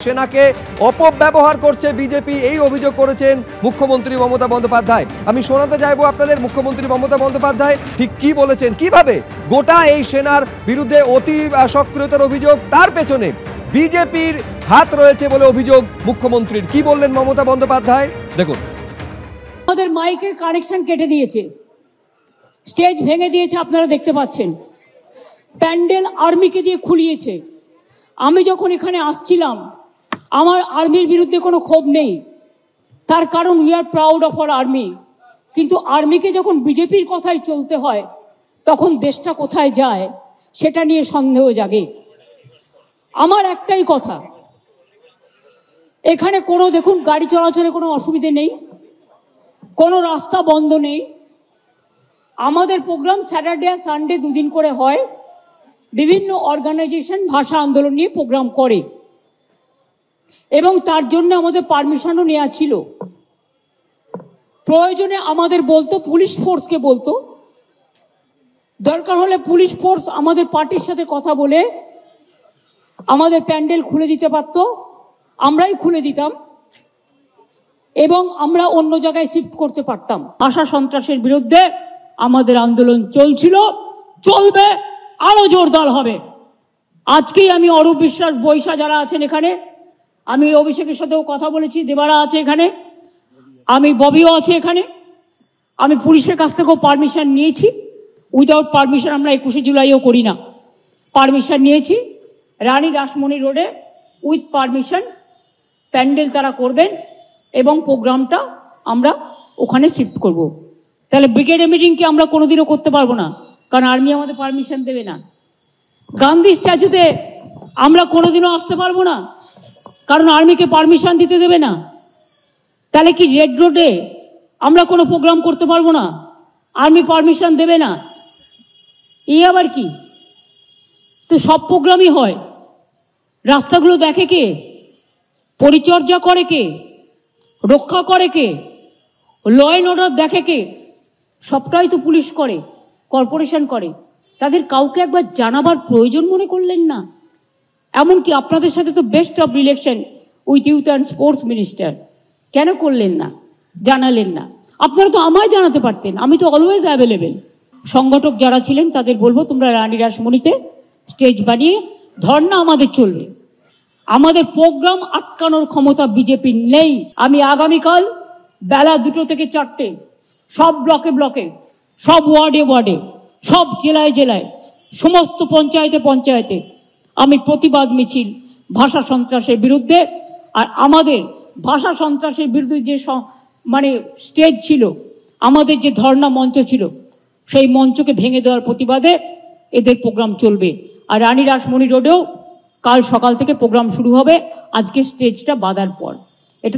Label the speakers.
Speaker 1: সেনাকে অপব্যবহার করছে বিজেপি, এই অভিযোগ করেছেন মুখ্যমন্ত্রী মমতা বন্দ্যোপাধ্যায়। আমি শোনাতে চাইবো আপনাদের মুখ্যমন্ত্রী মমতা বন্দ্যোপাধ্যায় ঠিক কি বলেছেন, কিভাবে গোটা এই সেনার বিরুদ্ধে অতি সক্রিয়তার অভিযোগ, তার পেছনে বিজেপির হাত রয়েছে বলে অভিযোগ মুখ্যমন্ত্রীর। কি বললেন মমতা বন্দ্যোপাধ্যায় দেখুন।
Speaker 2: আমাদের মাইকের কানেকশন কেটে দিয়েছে, স্টেজ ভেঙে দিয়েছে, আপনারা দেখতে পাচ্ছেন। প্যান্ডেল আর্মিকে দিয়ে খুলিয়েছে। আমি যখন এখানে আসছিলাম, আমার আর্মির বিরুদ্ধে কোনো ক্ষোভ নেই, তার কারণ we are proud of our army. কিন্তু আর্মিকে যখন বিজেপির কথাই চলতে হয়, তখন দেশটা কোথায় যায় সেটা নিয়ে সন্দেহ জাগে। আমার একটাই কথা, এখানে কোনো দেখুন গাড়ি চলাচলে কোনো অসুবিধে নেই, কোনো রাস্তা বন্ধ নেই। আমাদের প্রোগ্রাম স্যাটারডে আর সানডে দুদিন করে হয়। বিভিন্ন অর্গানাইজেশন ভাষা আন্দোলন নিয়ে প্রোগ্রাম করে এবং তার জন্য আমাদের পারমিশনও নেওয়া ছিল। প্রয়োজনে আমাদের বলতো, পুলিশ ফোর্সকে বলতো, দরকার হলে পুলিশ ফোর্স আমাদের পার্টির সাথে কথা বলে আমাদের প্যান্ডেল খুলে দিতে পারত, আমরাই খুলে দিতাম এবং আমরা অন্য জায়গায় শিফট করতে পারতাম। ভাষা সন্ত্রাসের বিরুদ্ধে আমাদের আন্দোলন চলছিল, চলবে, আরো জোরদার হবে। আজকেই আমি অরূপ বিশ্বাস, বৈশা যারা আছেন এখানে, আমি অভিষেকের সাথেও কথা বলেছি, দেবারা আছে এখানে, আমি ববিও আছে এখানে, আমি পুলিশের কাছ থেকেও পারমিশন নিয়েছি। উইদাউট পারমিশন আমরা 21শে জুলাইও করি না, পারমিশন নিয়েছি। রানী রাসমণি রোডে উইথ পারমিশন প্যান্ডেল তারা করবেন এবং প্রোগ্রামটা আমরা ওখানে শিফট করব। তাহলে ব্রিগেড মিটিংকে আমরা কোনোদিনও করতে পারবো না, কারণ আর্মি আমাদের পারমিশন দেবে না। গান্ধী স্ট্যাচুতে আমরা কোনোদিনও আসতে পারবো না, কারণ আর্মিকে পারমিশন দিতে দেবে না। তাহলে কি রেড রোডে আমরা কোনো প্রোগ্রাম করতে পারবো না, আর্মি পারমিশন দেবে না? এই আবার কি? তো সব প্রোগ্রামই হয়। রাস্তাগুলো দেখে কে? পরিচর্যা করে কে? রক্ষা করে কে? ল অ্যান্ড অর্ডার দেখে কে? সবটাই তো পুলিশ করে, কর্পোরেশন করে। তাদের কাউকে একবার জানাবার প্রয়োজন মনে করলেন না? এমনকি আপনাদের সাথে তো best of relation with youth and sports minister, কেন করলেন না, জানালেন না? আপনারা তো আমায় জানাতে পারতেন, আমি তো অলওয়েজ অ্যাভেলেবেল। সংগঠক যারা ছিলেন তাদের বলবো, তোমরা রানী রাসমণিতে স্টেজ বানিয়ে ধর্ণা আমাদের চলবে। আমাদের প্রোগ্রাম আটকানোর ক্ষমতা বিজেপির নেই। আমি আগামীকাল বেলা 2টো থেকে 4টে সব ব্লকে ব্লকে, সব ওয়ার্ডে ওয়ার্ডে, সব জেলায় জেলায়, সমস্ত পঞ্চায়েতে পঞ্চায়েতে আমি প্রতিবাদ মিছিল ভাষা সন্ত্রাসের বিরুদ্ধে। আর আমাদের ভাষা সন্ত্রাসের বিরুদ্ধে যে স্টেজ ছিল, আমাদের যে ধর্ণা মঞ্চ ছিল, সেই মঞ্চকে ভেঙে দেওয়ার প্রতিবাদে এদের প্রোগ্রাম চলবে। আর রানী রাসমণি রোডেও কাল সকাল থেকে প্রোগ্রাম শুরু হবে, আজকে স্টেজটা বাঁধার পর। এটা